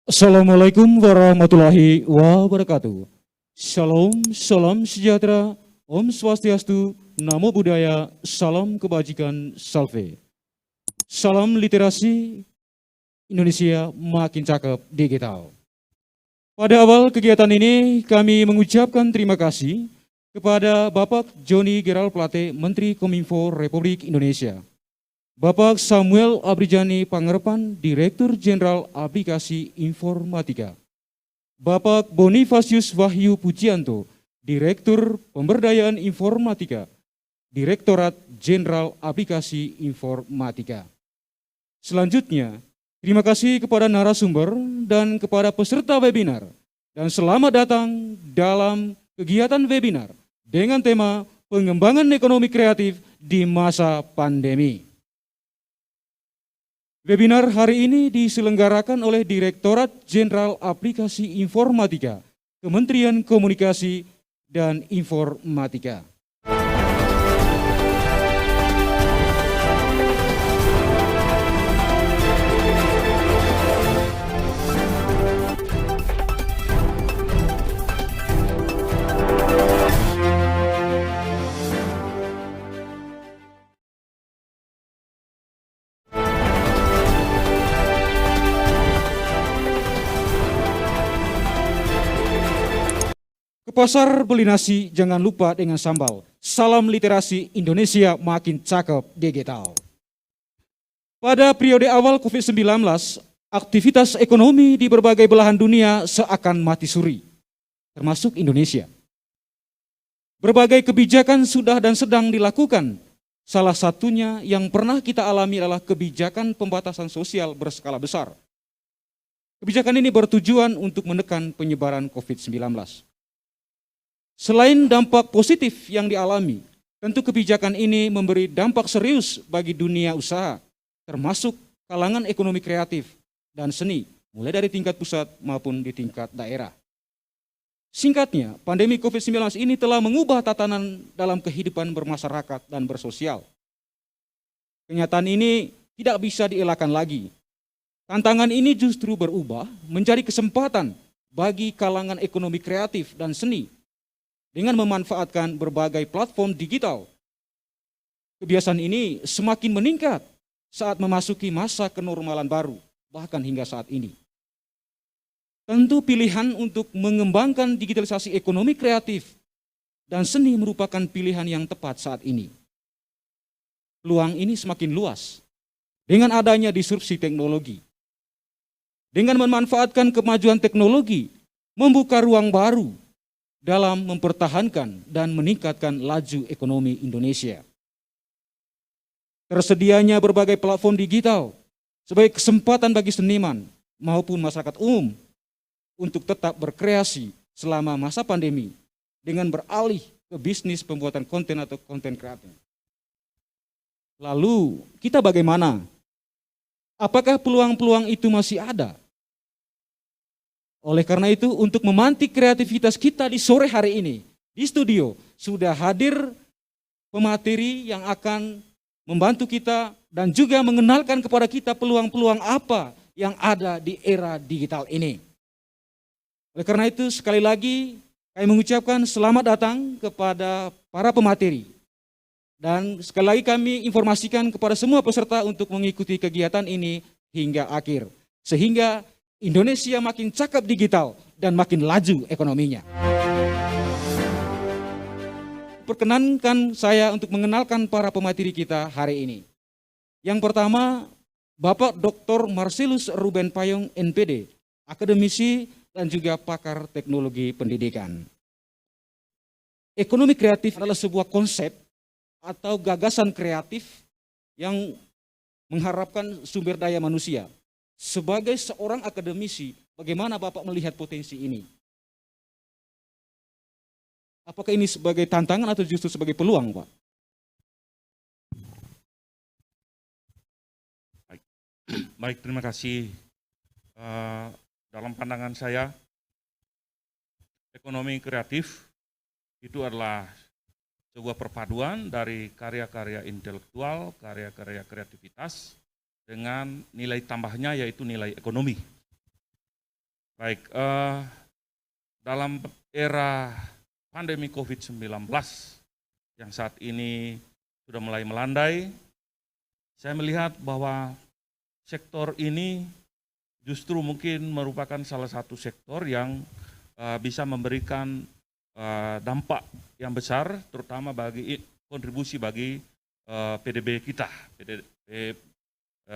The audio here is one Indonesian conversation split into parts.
Assalamualaikum warahmatullahi wabarakatuh. Shalom, salam sejahtera, Om Swastiastu, Namo Buddhaya, salam kebajikan, salve. Salam literasi, Indonesia makin cakep digital. Pada awal kegiatan ini, kami mengucapkan terima kasih kepada Bapak Joni Gerald Plate, Menteri Kominfo Republik Indonesia. Bapak Samuel Abrijani Pangerepan, Direktur Jenderal Aplikasi Informatika. Bapak Bonifasius Wahyu Pujianto, Direktur Pemberdayaan Informatika, Direktorat Jenderal Aplikasi Informatika. Selanjutnya, terima kasih kepada narasumber dan kepada peserta webinar. Dan selamat datang dalam kegiatan webinar dengan tema pengembangan ekonomi kreatif di masa pandemi. Webinar hari ini diselenggarakan oleh Direktorat Jenderal Aplikasi Informatika, Kementerian Komunikasi dan Informatika. Ke pasar beli nasi, jangan lupa dengan sambal. Salam literasi, Indonesia makin cakep digital. Pada periode awal COVID-19, aktivitas ekonomi di berbagai belahan dunia seakan mati suri, termasuk Indonesia. Berbagai kebijakan sudah dan sedang dilakukan. Salah satunya yang pernah kita alami adalah kebijakan pembatasan sosial berskala besar. Kebijakan ini bertujuan untuk menekan penyebaran COVID-19. Selain dampak positif yang dialami, tentu kebijakan ini memberi dampak serius bagi dunia usaha, termasuk kalangan ekonomi kreatif dan seni, mulai dari tingkat pusat maupun di tingkat daerah. Singkatnya, pandemi COVID-19 ini telah mengubah tatanan dalam kehidupan bermasyarakat dan bersosial. Kenyataan ini tidak bisa dielakkan lagi. Tantangan ini justru berubah menjadi kesempatan bagi kalangan ekonomi kreatif dan seni dengan memanfaatkan berbagai platform digital. Kebiasaan ini semakin meningkat saat memasuki masa kenormalan baru, bahkan hingga saat ini. Tentu pilihan untuk mengembangkan digitalisasi ekonomi kreatif dan seni merupakan pilihan yang tepat saat ini. Peluang ini semakin luas dengan adanya disrupsi teknologi. Dengan memanfaatkan kemajuan teknologi, membuka ruang baru dalam mempertahankan dan meningkatkan laju ekonomi Indonesia. Tersedianya berbagai platform digital sebagai kesempatan bagi seniman maupun masyarakat umum untuk tetap berkreasi selama masa pandemi dengan beralih ke bisnis pembuatan konten atau konten kreatif. Lalu kita bagaimana? Apakah peluang-peluang itu masih ada? Oleh karena itu, untuk memantik kreativitas kita di sore hari ini, di studio sudah hadir pemateri yang akan membantu kita dan juga mengenalkan kepada kita peluang-peluang apa yang ada di era digital ini. Oleh karena itu, sekali lagi kami mengucapkan selamat datang kepada para pemateri. Dan sekali lagi kami informasikan kepada semua peserta untuk mengikuti kegiatan ini hingga akhir. Sehingga Indonesia makin cakep digital dan makin laju ekonominya. Perkenankan saya untuk mengenalkan para pemateri kita hari ini. Yang pertama, Bapak Dr. Marcelus Ruben Payong, NPD, akademisi dan juga pakar teknologi pendidikan. Ekonomi kreatif adalah sebuah konsep atau gagasan kreatif yang mengharapkan sumber daya manusia. Sebagai seorang akademisi, bagaimana Bapak melihat potensi ini? Apakah ini sebagai tantangan atau justru sebagai peluang, Pak? Baik, terima kasih. Dalam pandangan saya, ekonomi kreatif itu adalah sebuah perpaduan dari karya-karya intelektual, karya-karya kreativitas, dengan nilai tambahnya yaitu nilai ekonomi. Baik, dalam era pandemi COVID-19 yang saat ini sudah mulai melandai, saya melihat bahwa sektor ini justru mungkin merupakan salah satu sektor yang bisa memberikan dampak yang besar, terutama bagi kontribusi bagi PDB kita,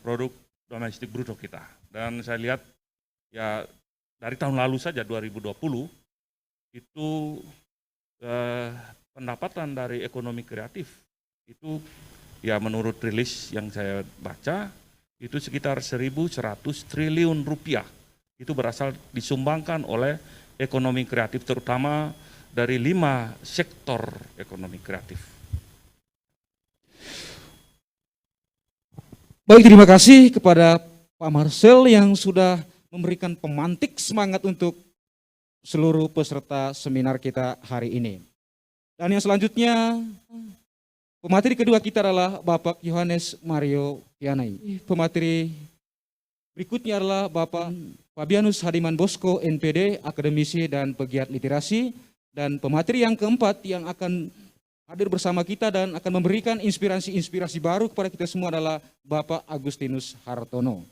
produk domestik bruto kita. Dan saya lihat ya dari tahun lalu saja 2020 itu pendapatan dari ekonomi kreatif itu ya menurut rilis yang saya baca itu sekitar 1.100 triliun rupiah. Itu berasal disumbangkan oleh ekonomi kreatif terutama dari 5 sektor ekonomi kreatif. Baik, terima kasih kepada Pak Marcel yang sudah memberikan pemantik semangat untuk seluruh peserta seminar kita hari ini. Dan yang selanjutnya, pemateri kedua kita adalah Bapak Yohanes Mario Pianai. Pemateri berikutnya adalah Bapak Fabianus Hadiman Bosco, NPD, akademisi dan pegiat literasi. Dan pemateri yang keempat yang akan hadir bersama kita dan akan memberikan inspirasi-inspirasi baru kepada kita semua adalah Bapak Agustinus Hartono.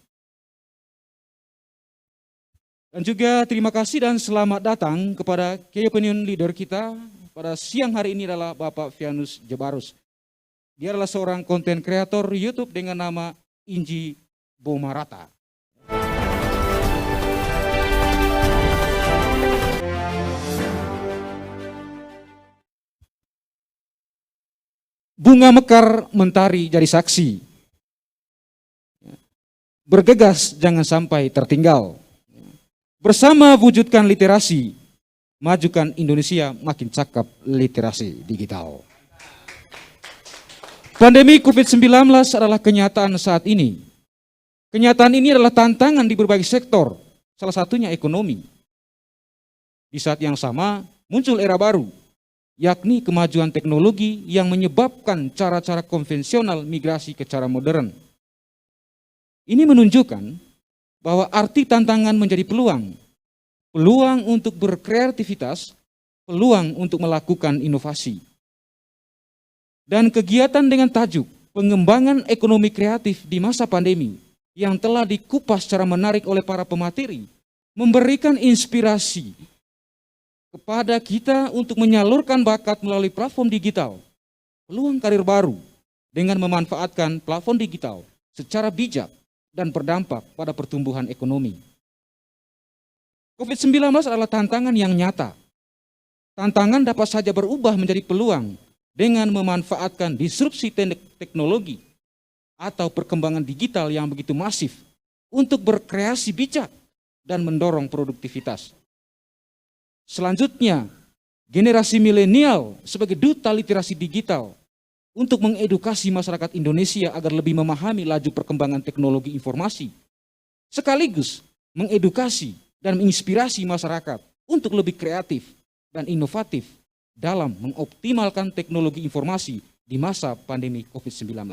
Dan juga terima kasih dan selamat datang kepada Key Opinion Leader kita pada siang hari ini adalah Bapak Vianus Jebarus. Dia adalah seorang konten kreator YouTube dengan nama Inji Bomarata. Bunga mekar mentari jadi saksi. Bergegas jangan sampai tertinggal. Bersama wujudkan literasi, majukan Indonesia makin cakep literasi digital. Pandemi COVID-19 adalah kenyataan saat ini. Kenyataan ini adalah tantangan di berbagai sektor, salah satunya ekonomi. Di saat yang sama muncul era baru, yakni kemajuan teknologi yang menyebabkan cara-cara konvensional migrasi ke cara modern. Ini menunjukkan bahwa arti tantangan menjadi peluang. Peluang untuk berkreativitas, peluang untuk melakukan inovasi. Dan kegiatan dengan tajuk pengembangan ekonomi kreatif di masa pandemi yang telah dikupas secara menarik oleh para pemateri, memberikan inspirasi kepada kita untuk menyalurkan bakat melalui platform digital, peluang karir baru dengan memanfaatkan platform digital secara bijak dan berdampak pada pertumbuhan ekonomi. COVID-19 adalah tantangan yang nyata. Tantangan dapat saja berubah menjadi peluang dengan memanfaatkan disrupsi teknologi atau perkembangan digital yang begitu masif untuk berkreasi bijak dan mendorong produktivitas. Selanjutnya, generasi milenial sebagai duta literasi digital untuk mengedukasi masyarakat Indonesia agar lebih memahami laju perkembangan teknologi informasi, sekaligus mengedukasi dan menginspirasi masyarakat untuk lebih kreatif dan inovatif dalam mengoptimalkan teknologi informasi di masa pandemi COVID-19.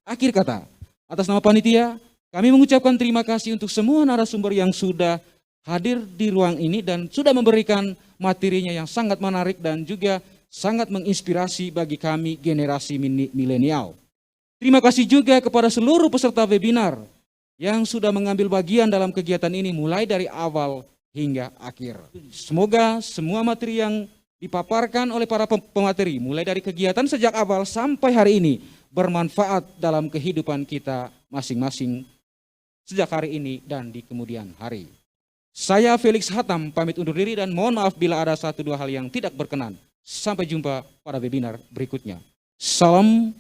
Akhir kata, atas nama panitia, kami mengucapkan terima kasih untuk semua narasumber yang sudah hadir di ruang ini dan sudah memberikan materinya yang sangat menarik dan juga sangat menginspirasi bagi kami generasi milenial. Terima kasih juga kepada seluruh peserta webinar yang sudah mengambil bagian dalam kegiatan ini mulai dari awal hingga akhir. Semoga semua materi yang dipaparkan oleh para pemateri mulai dari kegiatan sejak awal sampai hari ini bermanfaat dalam kehidupan kita masing-masing sejak hari ini dan di kemudian hari. Saya Felix Hatam pamit undur diri dan mohon maaf bila ada satu dua hal yang tidak berkenan. Sampai jumpa pada webinar berikutnya. Salam,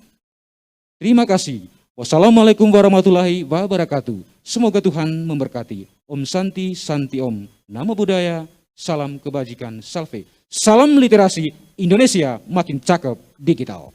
terima kasih. Wassalamualaikum warahmatullahi wabarakatuh. Semoga Tuhan memberkati. Om Santi, Santi Om. Namo Buddhaya, salam kebajikan, salve. Salam literasi, Indonesia makin cakep digital.